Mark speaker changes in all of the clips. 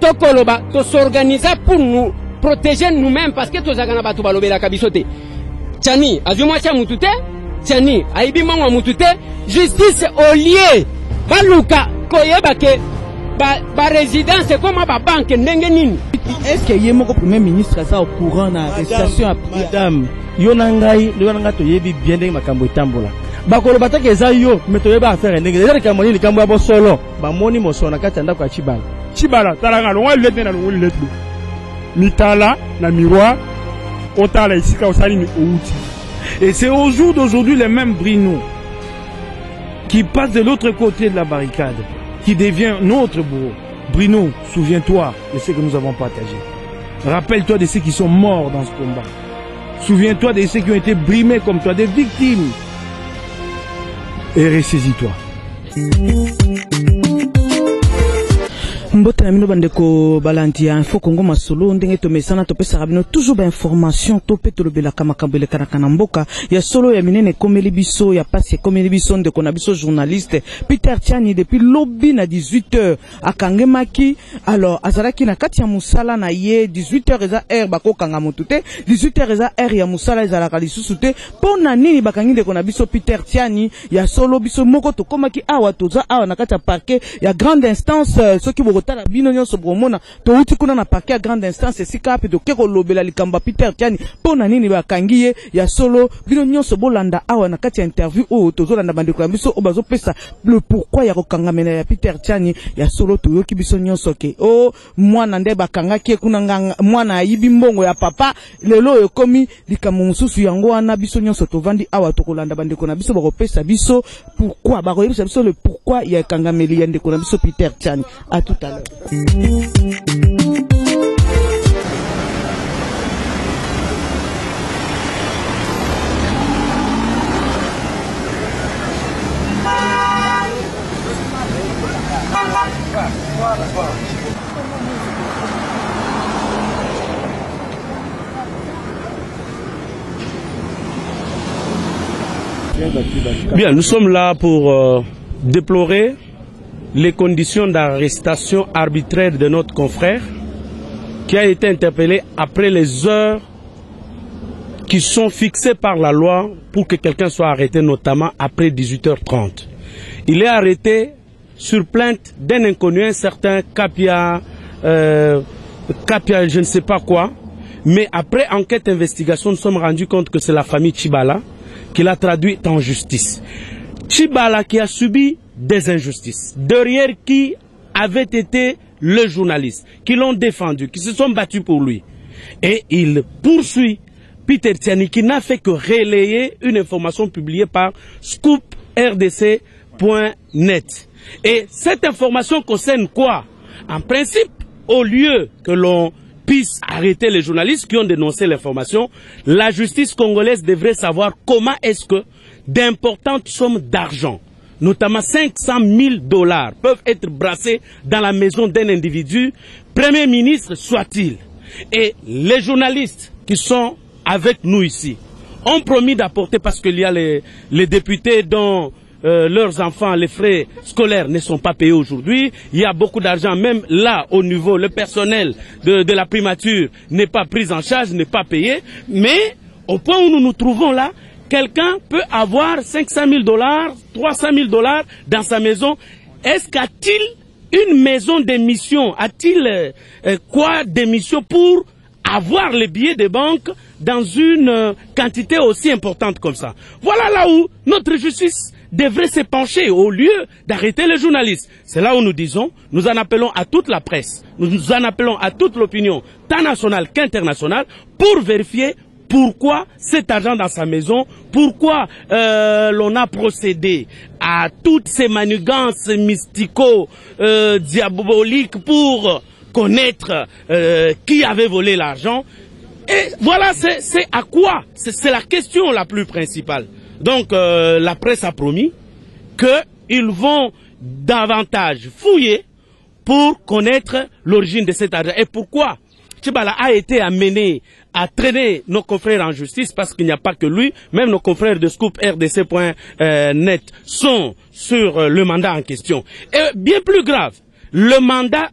Speaker 1: tokoloba to s'organiser pour nous protéger nous-mêmes parce que tozakana batu balobela kabisote Tiani azumwa cha mutute Tiani aibi mangwa mutute justice au lieu baluka koyeba ke ba résidence comme ba banque ndenge nini.
Speaker 2: Est-ce que yé moko premier ministre ça au courant na arrestation madame yonangai to yebi bien ndenge makambo etambola bakolo batake eza yo mais to yeba affaire ndenge eza likambo ni likambo ya bosolo bamoni mosona kati ndako ya Chibala
Speaker 3: talanga longa lete na longa lete mitala na miroir otala isika osali ni outi. Et c'est au jour d'aujourd'hui les mêmes Brino qui passent de l'autre côté de la barricade, qui devient notre bourreau. Brino, souviens-toi de ce que nous avons partagé. Rappelle-toi de ceux qui sont morts dans ce combat. Souviens-toi de ceux qui ont été brimés comme toi, des victimes. Et ressaisis-toi.
Speaker 2: Mbote na mino bandeko balandia info Kongo masolo ndenge to mesana to pesa rabino toujours ba information to pe to lobela kama kambele kana mboka ya solo ya minene komeli biso ya passe komeli biso ndeko na biso journaliste Peter Tiani depuis lobby na 18h akangemaki alors azalaki na kati ya musala na ye 18h eza heure bako kanga motute 18h eza heure ya musala ezalaka lisusu te pona nini bakangi ndeko na biso Peter Tiani ya solo biso moko to komaki awa toza awa na kati ya parquet ya grande instance soki tala bino nyonso bomona to uti kuna na parquet à grande instance esika pe to keko lobela likamba Peter Tiani pona nini bakangiye ya solo bino nyonso bolanda awa na kati ya interview o tozolanda bandeko biso o bazo pesa le pourquoi ya kokangamela ya Peter Tiani ya solo to yoki biso nyonso ke o mwana nde bakangaki kuna nganga mwana ayibi mbongo ya papa lelo ekomi likambo mususu yango wana biso nyonso tovandi awa to kolanda bandeko na biso bakopesa biso pourquoi bakoyebisa biso le pourquoi ya kangameli ya ndeko na biso Peter Tiani. À tout à l'heure.
Speaker 4: Bien, nous sommes là pour déplorer les conditions d'arrestation arbitraire de notre confrère qui a été interpellé après les heures qui sont fixées par la loi pour que quelqu'un soit arrêté, notamment après 18h30. Il est arrêté sur plainte d'un inconnu, un certain Kapia, je ne sais pas quoi, mais après enquête investigation, nous sommes rendus compte que c'est la famille Chibala qui l'a traduit en justice. Chibala qui a subi des injustices, derrière qui avait été le journaliste, qui l'ont défendu, qui se sont battus pour lui. Et il poursuit Peter Tiani qui n'a fait que relayer une information publiée par scooprdc.net. Et cette information concerne quoi? En principe, au lieu que l'on puisse arrêter les journalistes qui ont dénoncé l'information, la justice congolaise devrait savoir comment est-ce que d'importantes sommes d'argent, notamment 500 000 $, peuvent être brassés dans la maison d'un individu, Premier ministre soit-il. Et les journalistes qui sont avec nous ici ont promis d'apporter, parce qu'il y a les députés dont leurs enfants, les frais scolaires ne sont pas payés aujourd'hui. Il y a beaucoup d'argent, même là au niveau, le personnel de la primature n'est pas pris en charge, n'est pas payé. Mais au point où nous nous trouvons là, quelqu'un peut avoir 500 000 $, 300 000 $ dans sa maison. Est-ce qu'a-t-il une maison d'émission? A-t-il quoi d'émission pour avoir les billets de banque dans une quantité aussi importante comme ça? Voilà là où notre justice devrait se pencher au lieu d'arrêter les journalistes. C'est là où nous disons, nous en appelons à toute la presse, nous en appelons à toute l'opinion, tant nationale qu'internationale, pour vérifier pourquoi cet argent dans sa maison, pourquoi l'on a procédé à toutes ces manigances mystico-diaboliques pour connaître qui avait volé l'argent. Et voilà, c'est à quoi? C'est la question la plus principale. Donc la presse a promis qu'ils vont davantage fouiller pour connaître l'origine de cet argent. Et pourquoi Chibala a été amené à traîner nos confrères en justice, parce qu'il n'y a pas que lui, même nos confrères de scooprdc.net sont sur le mandat en question. Et bien plus grave, le mandat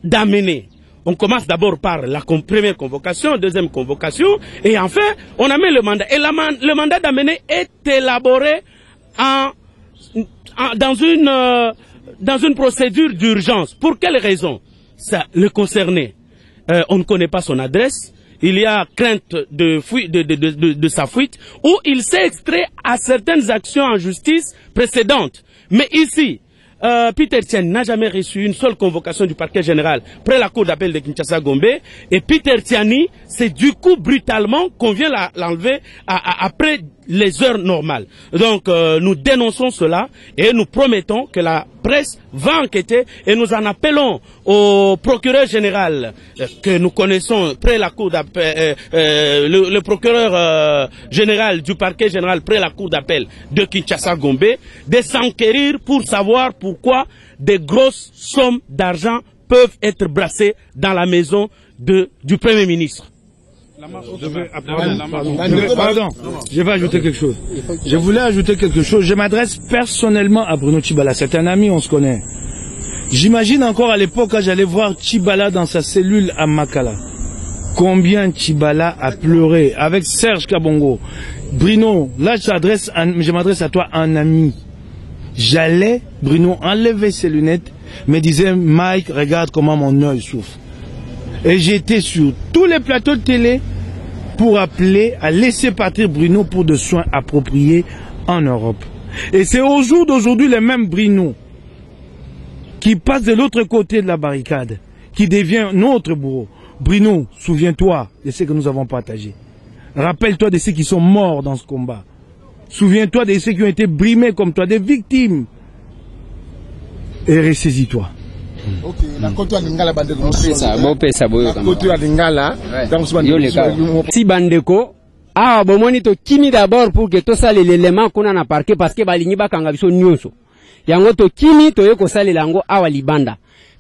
Speaker 4: d'amener. On commence d'abord par la première convocation, deuxième convocation, et enfin, on amène le mandat. Et le mandat d'amener est élaboré dans une procédure d'urgence. Pour quelle raison? Ça, le concerné, on ne connaît pas son adresse, il y a crainte de sa fuite, ou il s'est extrait à certaines actions en justice précédentes. Mais ici, Peter Tiani n'a jamais reçu une seule convocation du parquet général près la cour d'appel de Kinshasa-Gombe. Et Peter Tiani, c'est du coup brutalement qu'on vient l'enlever après les heures normales. Donc nous dénonçons cela et nous promettons que la presse va enquêter et nous en appelons au procureur général que nous connaissons près la cour d'appel, le procureur général du parquet général près la cour d'appel de Kinshasa-Gombe de s'enquérir pour savoir pourquoi des grosses sommes d'argent peuvent être brassées dans la maison du Premier ministre.
Speaker 3: Pardon, je vais ajouter quelque chose. Je voulais ajouter quelque chose. Je m'adresse personnellement à Bruno Tshibala. C'est un ami, on se connaît. J'imagine encore à l'époque quand j'allais voir Tshibala dans sa cellule à Makala. Combien Tshibala a pleuré avec Serge Kabongo. Bruno, là je m'adresse à toi, un ami. J'allais, Bruno, enlever ses lunettes, me disait, Mike, regarde comment mon œil souffre. Et j'étais sur tous les plateaux de télé pour appeler à laisser partir Bruno pour des soins appropriés en Europe. Et c'est au jour d'aujourd'hui les mêmes Bruno qui passent de l'autre côté de la barricade, qui devient notre bourreau. Bruno, souviens-toi de ce que nous avons partagé. Rappelle-toi de ceux qui sont morts dans ce combat. Souviens-toi de ceux qui ont été brimés comme toi, des victimes. Et ressaisis-toi.
Speaker 5: Ok, la côte à Lingala Bandeko. La côte à Lingala.
Speaker 1: Si Bandeko, bomoni to kimi d'abord pour que tout ça l'élément qu'on a parqué parce que balingi ba kanga biso nyonso. Yango to kimi to yeko sale lango awa libanda.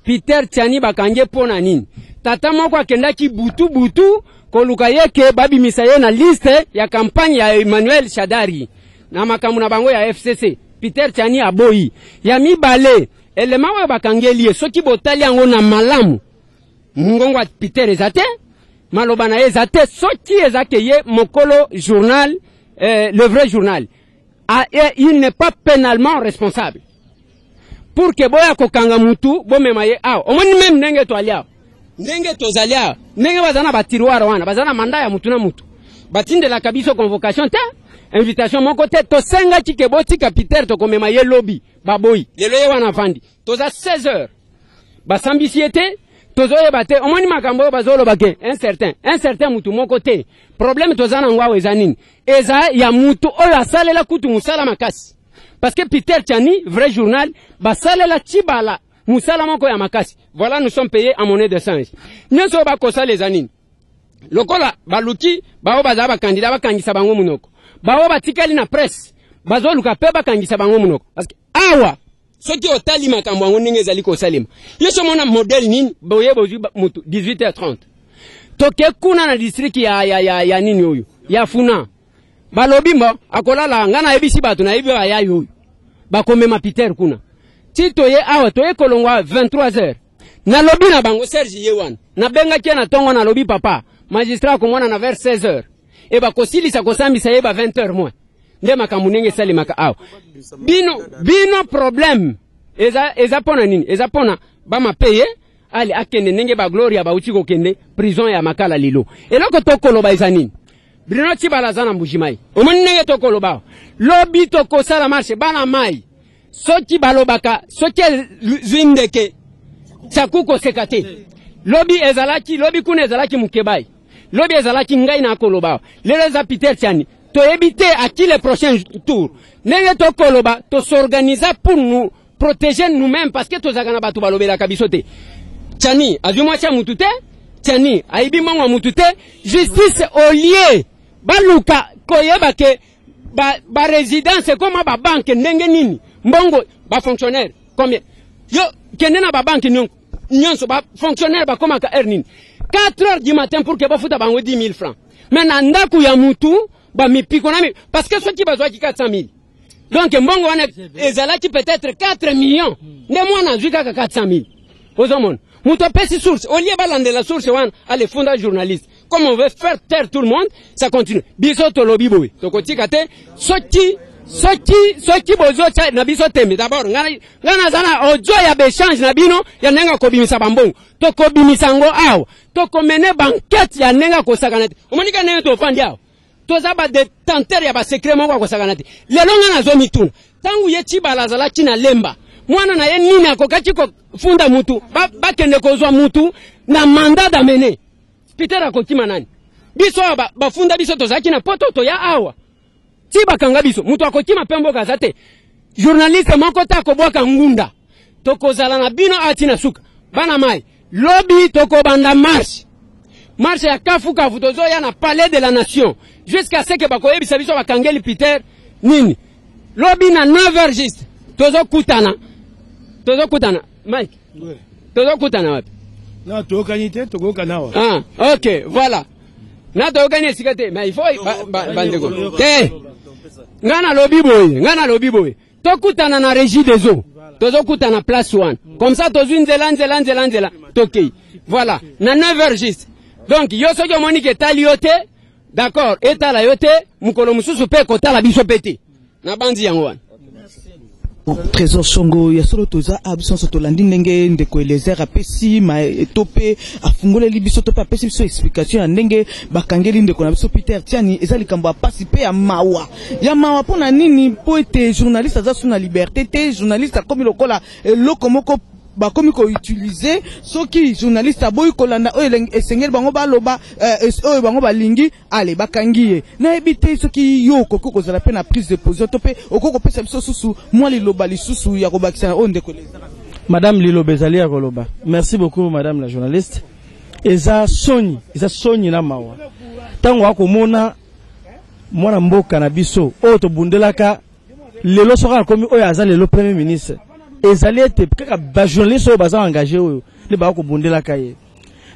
Speaker 1: Peter Tiani bakange pona nini. Tata moko akenda ki butu koluka yeke babi misaye na liste ya kampanye ya Emmanuel Shadari. Na makamu na bango ya FCC. Peter Tiani aboyi. Ya mibale. Elema we bakangelie soki botali yango na malamu mungongo wa Peter ezate maloba na ezate soki ezake ye mokolo journal le vrai journal il n'est pas pénalement responsable pour que boya kokanga mutu bomema ye aw omoni même ndenge to alia ndenge to zalia ndenge bazana ba tiroir wana bazana manda ya mutu na mutu batinde la kabiso convocation te invitation mon côté to senga chikeboti ka Peter to komema ye lobby baboyi lelo ye wana fandi toza 16 heures basambisiete tozo ye bate omoni makambo bazolo bake un certain mutu mon côté problème toza na ngwa wezanini eza ya mutu oyo asalela kutu musala makasi parce que Peter Tiani vrai journal basalela Tshibala musala moko ya makasi voilà nous sommes payés en monnaie de change nyonso bakosa les anini lokola baluki bao baza ba candidat bakangisa bango munoko bao batikali na presse bazoluka pe bakangisa bango munoko parce que awa soki otali makambo yango ndenge ezali kosalema yeso mona modèle nini boye bozwi mutu 18h30 toke kuna na district ya nini oyo ya Funa balobi mbo akolala ngana ebisi bato na ebi ya yoyo bakomema Peter kuna titoye awa toye kolongwa 23h na lobi na bango Serge Yewan na benga kia na tongo na lobi papa magistrat komona na vers 16h e bakosilisa kosambisa yeba 20h moins nde makambo ndenge esalemaka awa bino problème eza pona nini eza pona bamapeye ali akende ndenge bagloria bauti kokende prison ya Makala lilo eloko tokoloba eza nini Bruno Tshibala aza na mbujimai omoni ndenge tokoloba lobi tokosala marche bana mai soki balobaka soki zwindeke sakuko sekate lobi kuna ezalaki mukebai lobi ezalaki ngai na koloba lelo eza Peter Tiani toyebite à qui le prochain tour ndenge tokoloba to s'organiser pour nous protéger nous-mêmes parce que tozakana batu balobela kabisote Tiani azumwa cha mutute Tiani aibi mangwa mutute justice au lieu baluka koyeba ke ba résidence comme ba banque ndenge nini mbongo ba fonctionnaire combien yo kende na ba banque nyonso ba fonctionnaire ba koma ka nini 4h du matin pour que ba futa bango 10 000 francs mais na ndaku ya mutu ba mipiko na parce que ceux qui bazwa ki 400 000 donc mbongo wana ezala ki peut-être 4 millions ne mwana zika ka 400 000 ozomona Muto pesi source. Au lieu balande la source, allez, fonda journaliste. Comme on veut faire taire tout le monde, ça continue. Biso to lobi boy. Toko tikate, soki bozo cha na biso tembe. D'abord, ngana zana ojo ya bechange na bino, ya nenga kobimisa bambongo. Toko bimisango aw. Toko mene banquette ya nenga ko sakanate. Omonika nenga to fandi aw. Toza ba détenteur ya ba secret moko ko sakanate. Lelo ngana zo mituna. Tangu ye Chibala zala china lemba. Mwana na ye nini akokati ko funda mutu. Bakende kozwa mutu na mandat d'amener. Peter akotima nani? Biso ba funda biso tozaki na poto to ya awa. Tiba kanga biso mutu akotima pembo kazate. Journaliste moko ta ko bwaka ngunda. Toko zala na bino atina suka. Bana mai. Lobby toko banda marche. Marche ya kafu tozo ya na palais de la nation. Jusqu'à ce que bakoyebi sabiso bakangeli Peter nini. Lobby na 9h juste. Tozo kutana. Mike. Oui. Tozo kutana wapi?
Speaker 3: Na tokanite tokokanawa.
Speaker 1: Ah, OK, voilà. Na tokanye sikate, mais il faut bandeko. Ngana lobby boy. Tokutana na régie des eaux. Tozo kutana place 1. Comme ça tozo nzela. Tokei. Voilà. Na 9h juste. Donc yo soki omoni ke tali yote, d'accord, etala yote, mukolo mususu pe kotala biso pete. Na bandi yango wana.
Speaker 2: Trésor Songo ya solo toza abiso so tolandi ndenge ndeko Elezer apesi ma etope afungole libiso tope apesi biso explication ya ndenge bakangeli ndeko na biso Peter Tiani eza likambo apasi pe ya mawa pona nini po ete journaliste aza sous na liberté te journaliste akomi lokola eloko moko bakomi ko utiliser soki journaliste aboyi kolanda oyo esengeli bango baloba oyo bango balingi ale bakangiye na ebite soki yo kokoko zala pe na prise de position tope okoko pesa biso susu moi liloba lisusu ya kobakisa onde koleza
Speaker 4: Madame Lilo Bezali ya koloba. Merci beaucoup madame la journaliste. Eza soni na mawa. Tango akomona mwana mboka na biso oyo tobundelaka lelo soka komi oyo aza lelo premier ministre. Ezali ete kaka ba journaliste oyo baza engagé oyo le ba ko bundela kaye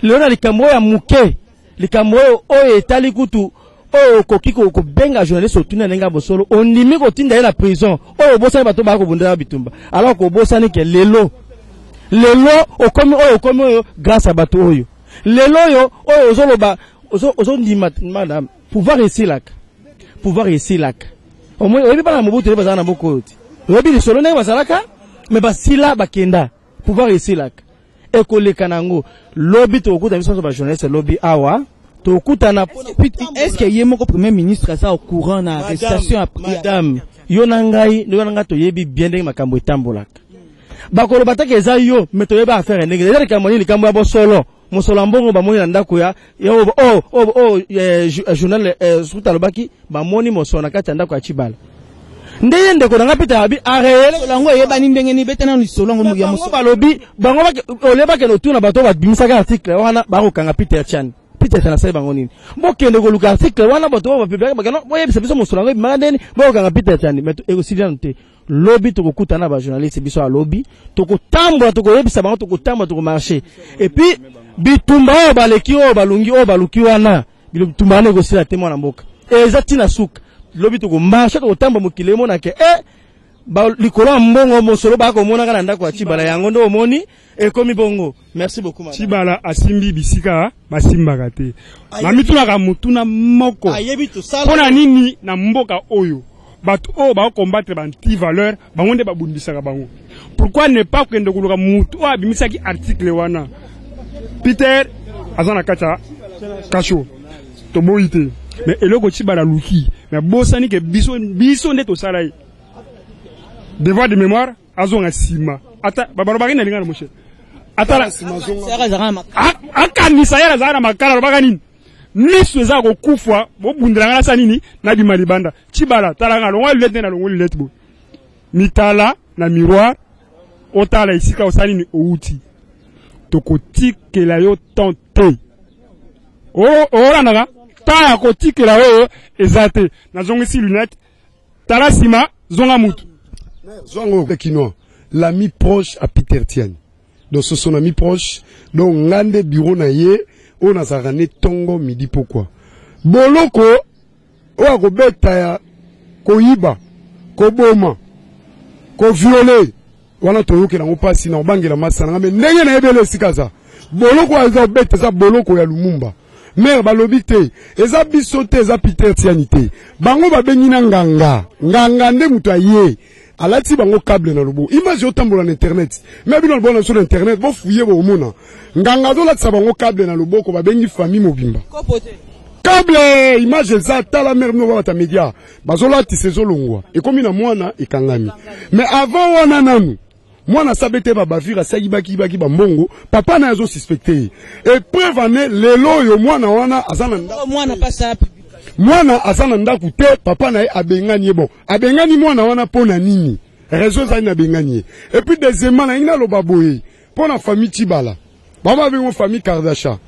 Speaker 4: lelo na likambo ya muke likambo oyo etali kutu oyo kokiko ko benga journaliste otuna nenga bosolo ondimi ko tinda na prison oyo bosani bato ba ko bundela bitumba alors ko bosani ke lelo okomi oyo grâce à bato oyo lelo oyo ozoloba ozo ndima madame pouvoir ici lak au moins oyebi bana mobutu baza na boko oti oyebi lisolo nenga basalaka mais basila bakenda pouvoir ici là ekoleka nango lobby to okuta biso ba journaliste lobby awa to okuta na
Speaker 2: est-ce que yemoko premier ministre ça au courant na arrestation
Speaker 4: madame yonangai to yebi bien ndenge makambo etambolaka bakolo bataka eza yo mais to yeba affaire ndenge eza likambo ni likambo ya bosolo mosolo mbongo bamoni na ndako ya journal suta lobaki bamoni mosolo na kati ya ndako ya Chibala ndeye ndeko nanga pita abi arele
Speaker 2: lango yebani ndenge ni betana ni solongo ya muso
Speaker 4: balobi bango oleba ke lotuna bato ba bimisaka article wana bako kanga Peter Tiani na sai bango nini mbokende ko luka article wana bato ba pibaka bakano boyebisa biso mosolongo bimandeni bako kanga Peter Tiani meto ekosidiante lobby to kokutana ba journaliste biso a lobby to kotambwa to koyebisa bango to kotambwa to marcher et puis bitumba baleki o balungi o baluki wana bitumba ne kosila temo na mboka ezati na suka lobby to ko marcher to tamba mokilemo na ke ba likolo mbongo mosolo ba ko mona kana ndako ya Chibala yango ndo omoni ekomi bongo. Merci beaucoup madame.
Speaker 3: Chibala asimbi bisika basimbaka te mamituna ka mutuna moko pona nini na mboka oyo bato o ba combattre ba anti valeur bangonde babundisaka bango. Pourquoi ne pas kende kuluka mutu o abimisaki article wana Peter azana kacha kasho to boite mais eloko Chibala luki mais bosani ke biso nde to salai devoir de mémoire azonga sima ata babarobaki na lingana moshe ata akanisa yara zara makala robaka nini niso za ko kufwa bo bundira ngala sanini na bi malibanda Chibala talanga longa lete na longo lete bo mitala na miroir otala isika osanini outi tokotikela yo tante ora naga ta kotikela yo ezate na zongisi lunette tala sima zonga mutu
Speaker 5: Zongo Kino, l'ami proche à Peter Tiani. Donc ce sont amis proches. Donc ngande bureau na ye, on a zarane tongo midi pourquoi. Boloko, oa ko beta ya ko yiba, ko boma, ko violé. Wana to yoke na opasi na obangi la masana mais ndenge na ebele sikaza. boloko eza obete eza boloko ya Lumumba mère balobi te eza biso te eza Peter Tiani te bango babengi na nganga nde mutu aye alati bango câble na lobo image otambola na internet mais bino bona sur internet bo fouiller bo mona nganga zo latisa bango câble na loboko babengi famille mobimba câble image eza tala mère no bata media bazola tisezo longwa ekomi na mwana ekangami mais avant wana nanu mwana sabete ba bavira sagi baki ba mbongo papa na yazo suspecté et preuve ane lelo yo mwana wana azana ndako
Speaker 2: mwana pasa
Speaker 5: mwana azana ndako te papa na ye abengani bon abengani mwana wana pona nini raison za na bengani et puis deuxièmement na ina lo baboye pona famille Tibala baba bengo famille Kardasha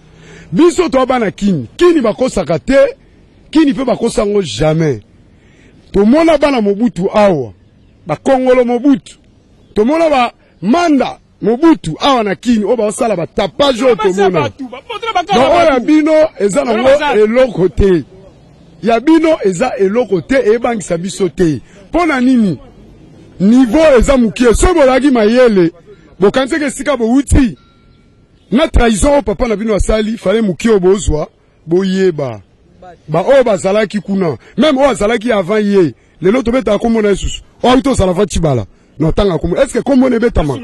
Speaker 5: biso to bana kini bakosaka te kini pe bakosango jamais to mona bana Mobutu awa ba Kongolo Mobutu to mona ba Manda Mobutu awa na kini o ba sala ba tapage o to mona no ya bino eza na ngo eloko te ya bino eza eloko te e bangisa biso te pona nini niveau eza mukie so bolagi mayele bokanseke sika bo uti na trahison papa na bino asali fallait mukie obozwa boyeba ba o bazalaki kuna même o azalaki avant ye lelo to beta komona Yesu o to sala Tibala non tanga komo est-ce que komona betama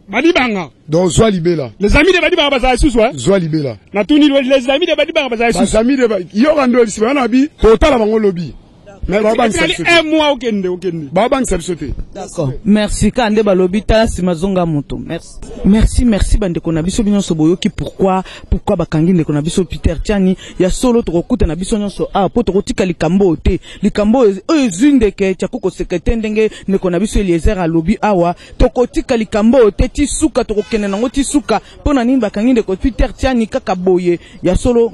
Speaker 3: Badibanga
Speaker 5: donc zwa libela
Speaker 3: les amis de Badibanga bazala Yesu
Speaker 5: zwa libela
Speaker 3: na tuni les amis de Badibanga bazala Yesu
Speaker 5: les amis de yo rando lisba na bi total bango lobi mais baba
Speaker 3: un mois okende
Speaker 5: baba nsabsote
Speaker 2: d'accord merci kande balobi ta simazonga moto merci bande kona biso binyoso boyoki pourquoi bakangi ndeko na biso Peter Tiani ya solo tokokuta na biso nyonso po tokotika likambo te likambo ezinde ke chakoko secrétaire ndenge ndeko na biso Eliezer alobi awa tokotika likambo te tisuka tokokende nango tisuka pona nini bakangi ndeko Peter Tiani kaka boye ya solo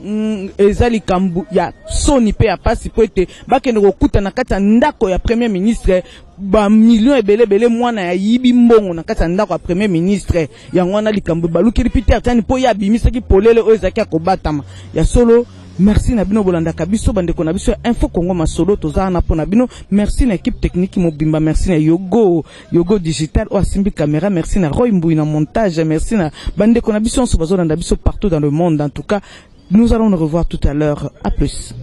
Speaker 2: eza likambo ya soni pe ya pasi poete bakende kuta na kata ndako ya premier ministre ba million ebele mwana ya yibi mbongo na kata ndako ya premier ministre ya ngwana likambo baluki Peter Tiani po ya bimisa ki polele oyezaki akobatama ya solo. Merci na bino bolanda kabiso bandeko na biso Info Congo Masolo toza na pona bino. Merci na équipe technique mobimba, merci na Yogo digital o asimbi caméra, merci na Roy Mbouy na montage, merci na bandeko na biso so bazolanda biso partout dans le monde. En tout cas, nous allons nous revoir tout à l'heure. À plus.